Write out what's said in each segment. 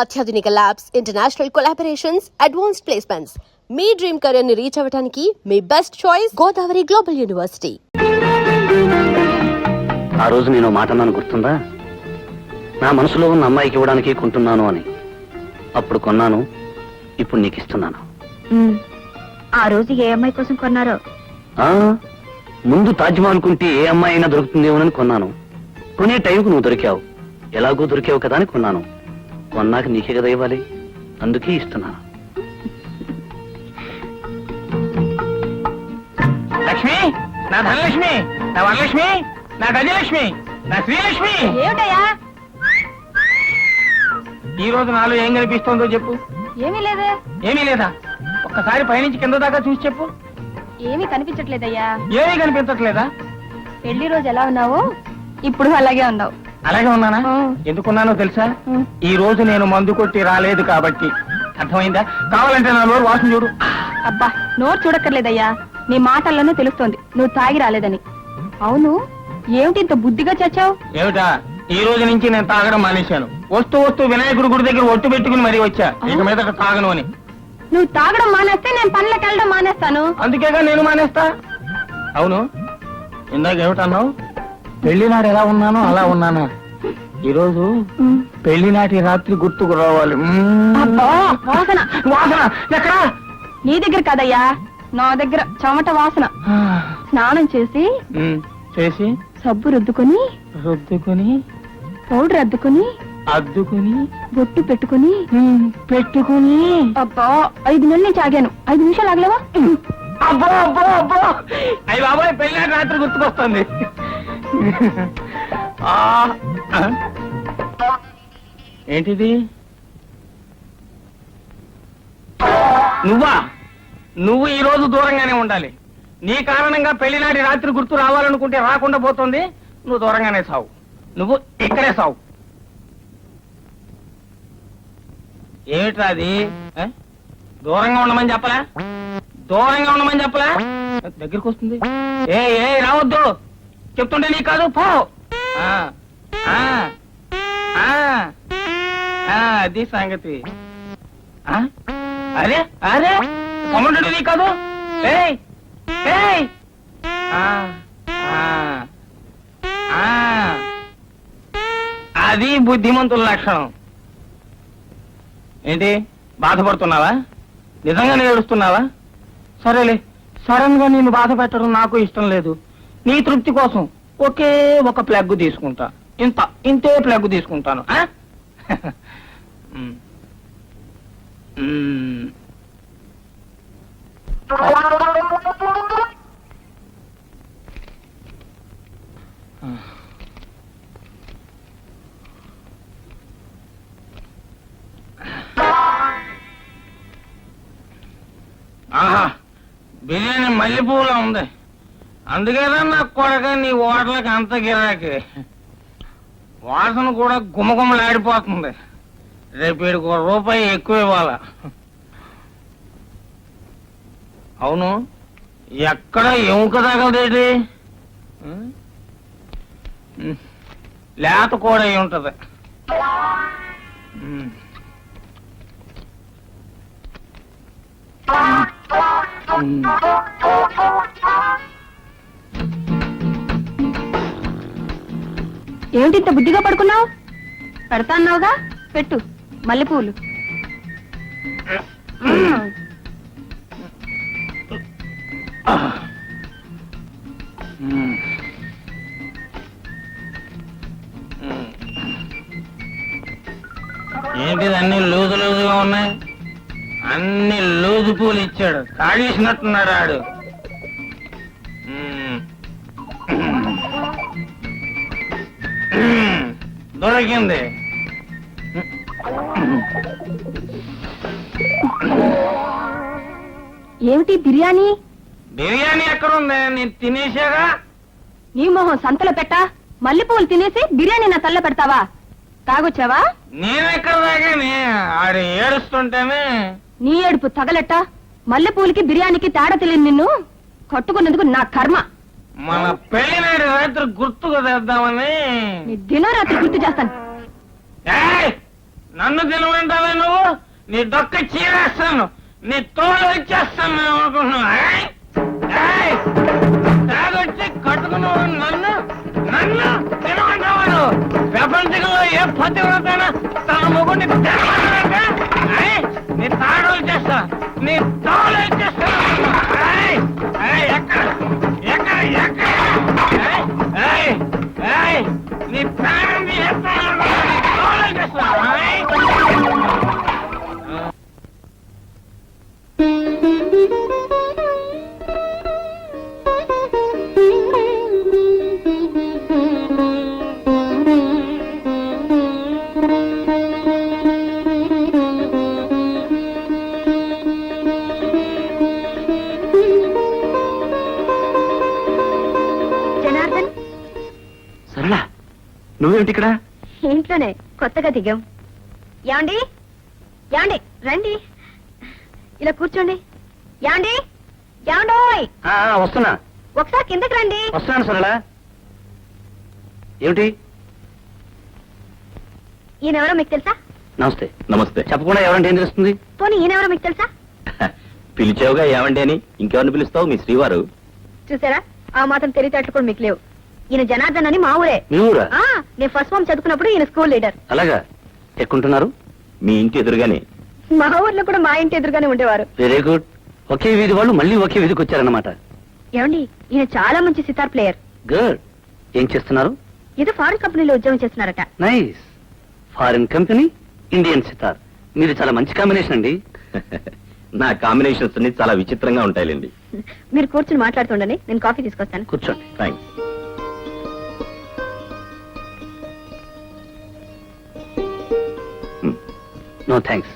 అత్యాధునిక labs, international collaborations, advanced placements. మీ dream career ని రీచ్ అవ్వడానికి మీ best choice Godavari global university. ఆ రోజు నేను మాట అన్నాను, గుర్తుందా? నా మనసులో ఉన్న అమ్మాయికి ఇవ్వడానికి కొంటున్నాను అని. అప్పుడు కొన్నాను, ఇప్పుడు నీకు ఇస్తున్నాను. ఆ రోజు ఏ అమ్మాయి కోసం కొన్నారో? ముందు తాజ్మహల్ కుంటే ఏ అమ్మాయి అయినా దొరుకుతుందేమోనని కొన్నాను. కొనే టైంకు నువ్వు దొరికావు, ఎలాగో దొరికావు కదా అని కొన్నాను. కొన్నాక నీకే కదా ఇవ్వాలి, అందుకే ఇస్తున్నాను. లక్ష్మి, నా ధనలక్ష్మి, నా వరలక్ష్మి, నా గజలక్ష్మి, నా శ్రీలక్ష్మి. ఏమిటయ్యా? ఈ రోజు నాలో ఏం కనిపిస్తోందో చెప్పు. ఏమీ లేదే. ఏమీ లేదా? ఒక్కసారి పైనుంచి కింద దాకా చూసి చెప్పు. ఏమీ కనిపించట్లేదయ్యా. ఏమీ కనిపించట్లేదా? పెళ్లి రోజు ఎలా ఉన్నావు, ఇప్పుడు అలాగే ఉన్నావు. అలాగే ఉన్నానా? ఎందుకున్నానో తెలుసా? ఈ రోజు నేను మందు కొట్టి రాలేదు కాబట్టి. అర్థమైందా? కావాలంటే నా నోరు వాసన చూడు. అబ్బా, నోరు చూడక్కర్లేదయ్యా, నీ మాటల్లోనే తెలుస్తోంది నువ్వు తాగి రాలేదని. అవును, ఏమిటి ఇంత బుద్ధిగా చచ్చావు? ఏమిటా? ఈ రోజు నుంచి నేను తాగడం మానేశాను. వస్తూ వినాయకుడి గుడి దగ్గర ఒట్టు పెట్టుకుని మరీ వచ్చా, ఇక మీద తాగను అని. నువ్వు తాగడం మానేస్తే నేను పనులకు వెళ్ళడం మానేస్తాను. అందుకేగా నేను మానేస్తా. అవును, ఇందాక ఏమిటన్నావు? పెళ్లి నాడు ఎలా ఉన్నానో అలా ఉన్నానా? ఈరోజు పెళ్లి నాటి రాత్రి గుర్తుకు రావాలి. వాసన వాసన ఎక్కడా? నీ దగ్గర కదయ్యా, నా దగ్గర చెమట వాసన. స్నానం చేసి సబ్బు రుద్దుకొని పౌడర్ అద్దుకొని బొట్టు పెట్టుకుని అబ్బా 5 నెలల నుంచి ఆగాను. 5 నిమిషాలు ఆగలేవా? అబ్బో అబ్బో అబ్బో, అయ్యి బాబాయ్, పెళ్లి నాటి రాత్రి గుర్తుకొస్తుంది. ఏంటిది? నువ్వు ఈ రోజు దూరంగానే ఉండాలి. నీ కారణంగా పెళ్లినాటి రాత్రి గుర్తు రావాలనుకుంటే రాకుండా పోతుంది. నువ్వు దూరంగానే సావు. నువ్వు ఇక్కడే సావు. ఏమిట్రా అది? దూరంగా ఉండమని చెప్పలా? దగ్గరికి వస్తుంది. ఏ రావద్దు చెప్తుంటే నీ కాదు, పో. అది సంగతి. అరే కమండు నీ కాదు. అది బుద్ధిమంతుల లక్షణం. ఏంటి, బాధపడుతున్నావా? నిజంగానే ఏడుస్తున్నావా? సరేలే, సడన్ గా నేను బాధ పెట్టడం నాకు ఇష్టం లేదు. నీ తృప్తి కోసం ఒకే ఒక ప్లగ్ తీసుకుంటా. ఇంతే ప్లగ్ తీసుకుంటాను. ఆహా, బిర్యానీ మల్లెపూలా ఉంది. అందుకేనా నా కొడక నీ ఓటలకి అంత గిరాకి. వాసన కూడా గుమగుమలాడిపోతుంది. రేపు వీడికి ₹1 ఎక్కువ ఇవ్వాలా? అవును, ఎక్కడ ఎముక తగలదేటి? లేత కూడా అయి ఉంటది. ఏమిటి ఇంత బుద్ధిగా పడుకున్నావు? పెడతా అన్నావుగా, పెట్టు మల్లెపూలు. ఏంటిది అన్ని లూజుగా ఉన్నాయి? అన్ని లూజు పూలు ఇచ్చాడు, కాడేసినట్టున్నాడు ఆడు. దొరికింది. ఏమిటి బిర్యానీ? బిర్యానీ ఎక్కడుంది? నేను తినేసాగా. నీ మొహం సంతలో పెట్టా. మల్లెపూలు తినేసి బిర్యానీ నా తల్ల పెడతావా? తాగొచ్చావా? నేనెక్కడ తాగానే, ఆడు ఏడుస్తుంటేనే. నీ ఏడుపు తగలెట్ట. మల్లెపూలకి బిర్యానీకి తేడా తెలియదు. నిన్ను కట్టుకున్నందుకు నా కర్మ. మన పెళ్లి నాటి రాత్రి గుర్తుకు తెద్దామని. నీ దినరాత్రి గుర్తు చేస్తాను. నన్ను తినమంటావా నువ్వు? నీ డొక్క చీరేస్తాను, నీ తోలు వచ్చేస్తాను అనుకుంటున్నావు. తాగొచ్చి కట్టుకున్నావు నన్ను నన్ను తినమంటావా నువ్వు? ప్రపంచంలో ఏ పతివ్రతైనా తన మొగుడిని తినమంటారంటే నీ తాడు చేస్తా, నీ తోలు వచ్చేస్తా. ఎక్కడ ఎక్కడ ఎక్కడ నీ ప్రాణం తీసేస్తాను, నీ తోలు చేస్తా. జనార్దన్, సరళ నువ్వేమిటి ఇక్కడ? ఇంట్లోనే కొత్తగా దిగాం. యాండి యాండి రండి, ఇలా కూర్చోండి. యాండి యాండోయ్, వస్తున్నా. ఒకసారి కిందకి రండి. వస్తున్నాను సరళ. ఏమిటి? ఈయనెవరో మీకు తెలుసా? నమస్తే. నమస్తే. చెప్పకుండా ఎవరంటే ఏం తెలుస్తుంది? పోనీ ఈయనెవరో మీకు తెలుసా? పిలిచావుగా ఏమండి అని, ఇంకెవరిని పిలుస్తావు? మీ శ్రీవారు. చూసారా, ఆ మాత్రం తెలివితేటలు కూడా మీకు లేవు. ఈయన జనార్దన్ అని మా ఊరే. మీ ఊరా? నేను ఫస్ట్ ఫామ్ చదువుకున్నప్పుడు ఈయన స్కూల్ లీడర్. అలాగా? ఎక్కుంటున్నారు? మీ ఇంటి ఎదురుగానే. మా ఊర్లో కూడా మా ఇంటి ఎదురుగానే ఉండేవారు. Very good. ఒకే వీధి వాళ్ళు మళ్ళీ ఒకే వీధికి వచ్చారన్నమాట. ఏమండి, ఈయన చాలా మంచి సితార్ ప్లేయర్. గుడ్. ఏం చేస్తున్నారు? ఏదో ఫారెన్ కంపెనీలో ఉద్యోగం చేస్తున్నారట. Nice. Foreign company, Indian sitar. మీరు చాలా మంచి కాంబినేషన్ అండి. నా కాంబినేషన్స్ అన్ని చాలా విచిత్రంగా ఉంటాయిలేండి. మీరు కూర్చుని మాట్లాడుతుండని, నేను కాఫీ తీసుకొస్తాను. కూర్చోండి. థ్యాంక్స్. No thanks.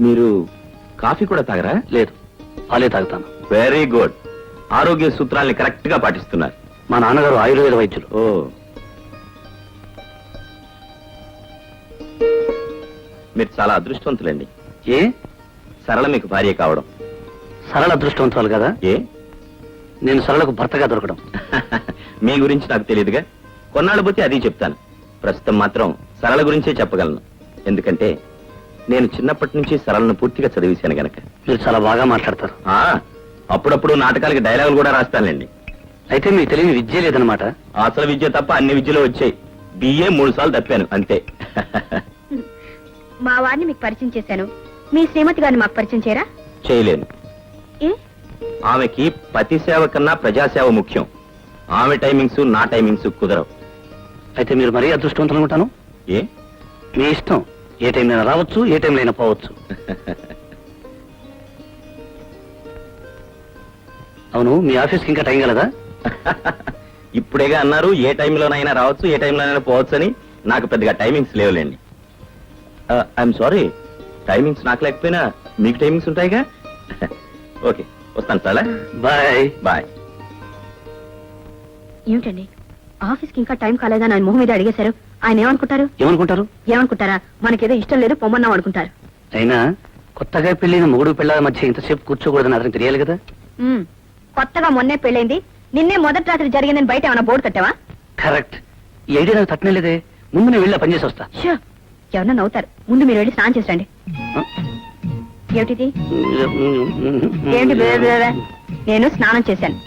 మీరు కాఫీ కూడా తాగరా? లేదు, పాలే తాగుతాను. Very good. ఆరోగ్య సూత్రాల్ని కరెక్ట్ గా పాటిస్తున్నారు. మా నాన్నగారు ఆయుర్వేద వైద్యులు. ఓ, మీరు చాలా అదృష్టవంతులండి. ఏ? సరళ మీకు భార్య కావడం. సరళ అదృష్టవంతురాలు కదా? ఏ? నేను సరళకు భర్తగా దొరకడం. మీ గురించి నాకు తెలియదుగా. కొన్నాళ్ళు పోతే అది చెప్తాను. ప్రస్తుతం మాత్రం సరళ గురించే చెప్పగలను. ఎందుకంటే నేను చిన్నప్పటి నుంచి సరళను పూర్తిగా చదివేశాను గనక. మీరు చాలా బాగా మాట్లాడతారు. అప్పుడప్పుడు నాటకాలకి డైలాగులు కూడా రాస్తానులేండి. అయితే మీకు తెలియని విద్య లేదనమాట. అసలు విద్య తప్ప అన్ని విద్యలు వచ్చాయి. బిఏ 3 సార్లు తప్పాను అంతే. మా వారిని మీకు పరిచయం చేశాను. మీ శ్రీమతి గారిని మాకు పరిచయం చేయరా? చేయలేను. ఏ? ఆమెకి పతి సేవ కన్నా ప్రజాసేవ ముఖ్యం. ఆమె టైమింగ్స్ నా టైమింగ్స్ కుదరవు. అయితే మీరు మరీ అదృష్టవంతులు ఉంటాను. ఏ? మీ ఇష్టం. ఏ టైంలో అయినా రావచ్చు, ఏ టైంలో అయినా పోవచ్చు. అవును, మీ ఆఫీస్కి ఇంకా టైం కలదా? ఇప్పుడేగా అన్నారు ఏ టైంలోనైనా రావచ్చు, ఏ టైంలోనైనా పోవచ్చు అని. నాకు పెద్దగా టైమింగ్స్ లేవులేండి. ఐఎమ్ సారీ, టైమింగ్స్ నాకు లేకపోయినా మీకు టైమింగ్స్ ఉంటాయిగా. ఓకే, వస్తాను చాలా. బాయ్. బాయ్. ఏమిటండి, ఆఫీస్కి ఇంకా టైం కాలేదని ఆయన మొహం మీద అడిగేశారు. ఆయన ఏమనుకుంటారు? ఏమనుకుంటారు? ఏమనుకుంటారా? మనకేదో ఇష్టం లేదు, పొమ్మన్నాం అనుకుంటారు. అయినా కొత్తగా పెళ్లిన మొగుడు పిల్లల మధ్య ఇంతసేపు కూర్చోకూడదని అతనికి తెలియాలి కదా. కొత్తగా మొన్నే పెళ్ళైంది, నిన్నే మొదటి రాత్రి జరిగిందని బయట ఏమైనా బోర్డు కట్టావా? కరెక్ట్. ఈ ఐడియా నాకు తట్టనేలేదే. ముందు నేను వెళ్ళి పనిచేసి వస్తా. ఎవరన్నా నవ్వుతారు. ముందు మీరు వెళ్ళి స్నానం చేసండి. ఏమిటిది? ఏమిటి బేబే? నేను స్నానం చేశాను.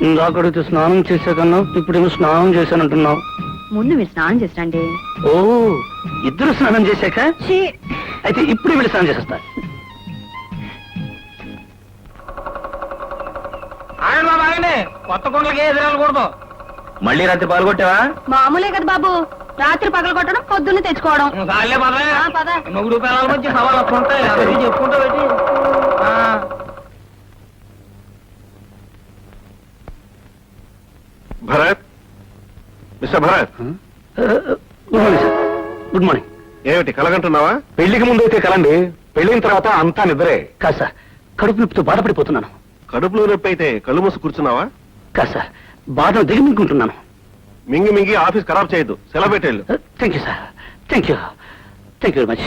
ఇందాకడితే స్నానం చేసేదన్నా, ఇప్పుడేమో స్నానం చేశానంటున్నావు. ముందు మీరు స్నానం చేసండి. ఓ, ఇద్దరు స్నానం చేశాక? అయితే ఇప్పుడు వెళ్ళి స్నానం చేసేస్తా. ఆయన బాగానే కొత్త కొండలకి ఎదురాలకూడదు. మళ్ళీ రాత్రి పాల్గొట్టావా? మామూలే కదా బాబు, రాత్రి పగలు కొట్టడం, పొద్దున్నే తెచ్చుకోవడం. కాలే పద. మొగుడు పిల్లల మధ్య సవాళ్ళు వస్తుంటాయి, అవన్నీ చెప్పుకుంటా పెట్టి. Bharat, mister Bharat, good morning sir. Good morning. ఏమిటి కలగంటున్నావా? పెళ్లికి ముందు అయితే కలండి, పెళ్లిన తర్వాత అంతా నిద్రే. కాదు సార్, కడుపు నొప్పితో బాధపడిపోతున్నాను. కడుపులో నొప్పి అయితే కళ్ళు మూసి కూర్చున్నావా? కాదు సార్, బాధ దిగమింగుకుంటున్నాను. మింగి మింగి ఆఫీస్ ఖరాబ్ చేయొద్దు, సెలవు పెట్టేళ్ళు. Thank you sir. Thank you. Thank you very much.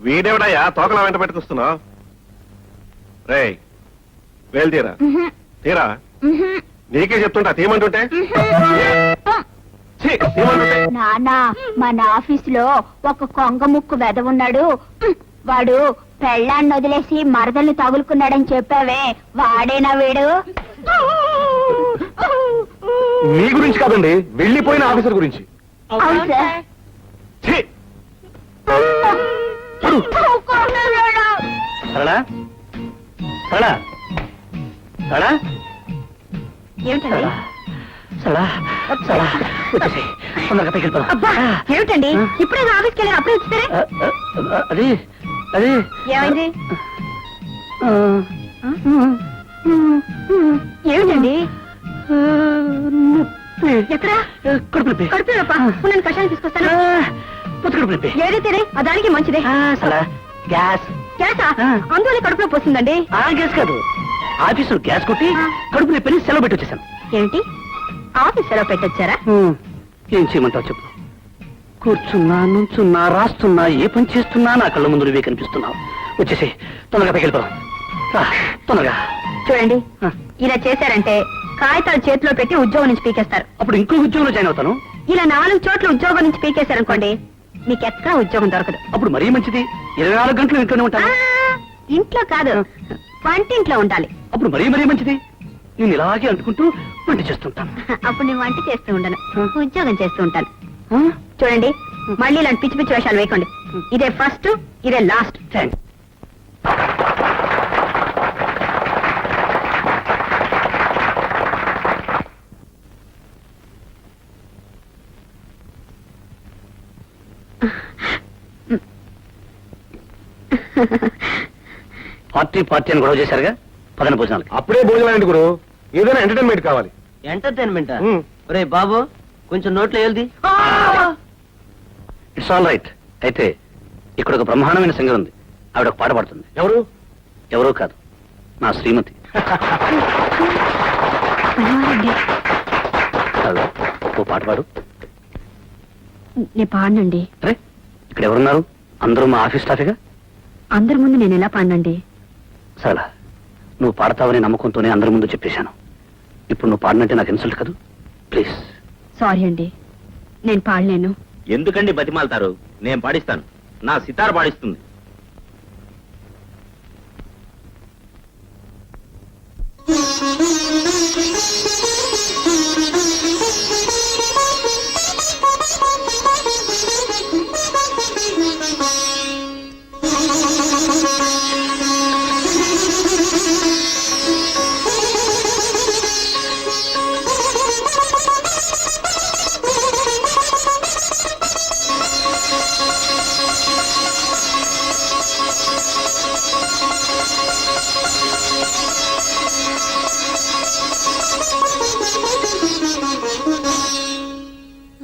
వీడేవిడయ్యా తోకలా వెంట పెట్టుకొస్తున్నావు? రే వేలు తీరా తీరా, నీకే చెప్తుంటా తీయమంటుంటే. ఛీ, తీయమంటుంటే. నానా మన ఆఫీసులో ఒక కొంగ ముక్కు వెదవున్నాడు. వాడు పెళ్ళాన్ని వదిలేసి మరదల్ని తగులుకున్నాడని చెప్పావే, వాడేనా వీడు? మీ గురించి కాదండి, వెళ్ళిపోయిన ఆఫీసర్ గురించి. అవును సార్. ఛీ, సరళా సరళా సరళా ఏమిటండి? సరళా సరళా వచ్చేసి తొందరగా పైకి వెళ్ళిపోదాం. అబ్బా ఏమిటండి, ఇప్పుడే ఆఫీస్కి వెళ్ళారు, అప్పుడే వచ్చారే? అది అది ఏమైంది? ఏమిటండి? ఎక్కడ? కడుపు నొప్పి. కడుపు నొప్పా? నేను కషాయం తీసుకొస్తాను. పొత్తు కడుపు నొప్పి. ఏదైతేనే ఆ దానికి మంచిదే. సరళా గ్యాస్. గ్యాసా? అందువల్ల కడుపులో పోసిందండి. ఆ గ్యాస్ కాదు, ఆఫీసులో గ్యాస్ కొట్టి కడుపు నొప్పిని సెలవు పెట్టి వచ్చేసాను. ఏమిటి, ఆఫీస్ సెలవు పెట్టొచ్చారా? ఏం చేయమంటావు చెప్పు. కూర్చున్నా, నుంచున్నా, రాస్తున్నా, ఏ పని చేస్తున్నా నా కళ్ళ ముందు నువ్వే కనిపిస్తున్నావు. వచ్చేసి తొందరగా పైకి వెళ్ళిపోదాం. రా, తొందరగా. చూడండి, ఆ. ఇలా చేశారంటే కాగితాలు చేతిలో పెట్టి ఉద్యోగం నుంచి పీకేస్తారు. అప్పుడు ఇంకో ఉద్యోగంలో జాయిన్ అవుతాను. ఇలా 4 చోట్ల ఉద్యోగం నుంచి పీకేశారనుకోండి, మీకు ఎక్కడ ఉద్యోగం దొరకదు. అప్పుడు మరీ మంచిది, 24 గంటలు ఇంట్లోనే ఆ, ఉంటాను. ఇంట్లో కాదు, వంటింట్లో ఉండాలి. అప్పుడు మరీ మంచిది, నేను ఇలాగే అంటుకుంటూ వంట చేస్తుంటాను. అప్పుడు నేను వంట చేస్తూ ఉండను, ఉద్యోగం చేస్తూ ఉంటాను. ఆ? చూడండి, మళ్ళీ ఇలాంటి పిచ్చి పిచ్చి వేషాలు వేయకండి. ఇదే ఫస్ట్, ఇదే లాస్ట్. థాంక్స్. పార్టీ అని గొడవ చేశారుగా, పదన భోజనాలకి. అప్పుడే భోజనం ఏంటి గురు, ఏదైనా ఎంటర్టైన్మెంట్ కావాలి. ఎంటర్టైన్మెంట్ ఉమ్. రే బాబు, కొంచెం నోట్లో వెళ్ది. It's all right. అయితే ఇక్కడ ఒక బ్రహ్మాండమైన సింగర్ ఉంది, ఆవిడ ఒక పాట పాడుతుంది. ఎవరు? ఎవరో కాదు, నా శ్రీమతి. కాదు, ఓ పాట పాడు. నేను పాడనండి. అరే, ఇక్కడ ఎవరున్నారు? అందరూ మా ఆఫీస్ స్టాఫేగా. అందరి ముందు నేను ఎలా పాడనండి? సరళ, నువ్వు పాడతావని నమ్మకంతోనే అందరి ముందు చెప్పేశాను. ఇప్పుడు నువ్వు పాడినంటే నాకు ఇన్సల్ట్ కాదు. ప్లీజ్. సారీ అండి, నేను పాడలేను. ఎందుకండి బతిమాలతారు? నేను పాడిస్తాను, నా సితార్ పాడిస్తుంది.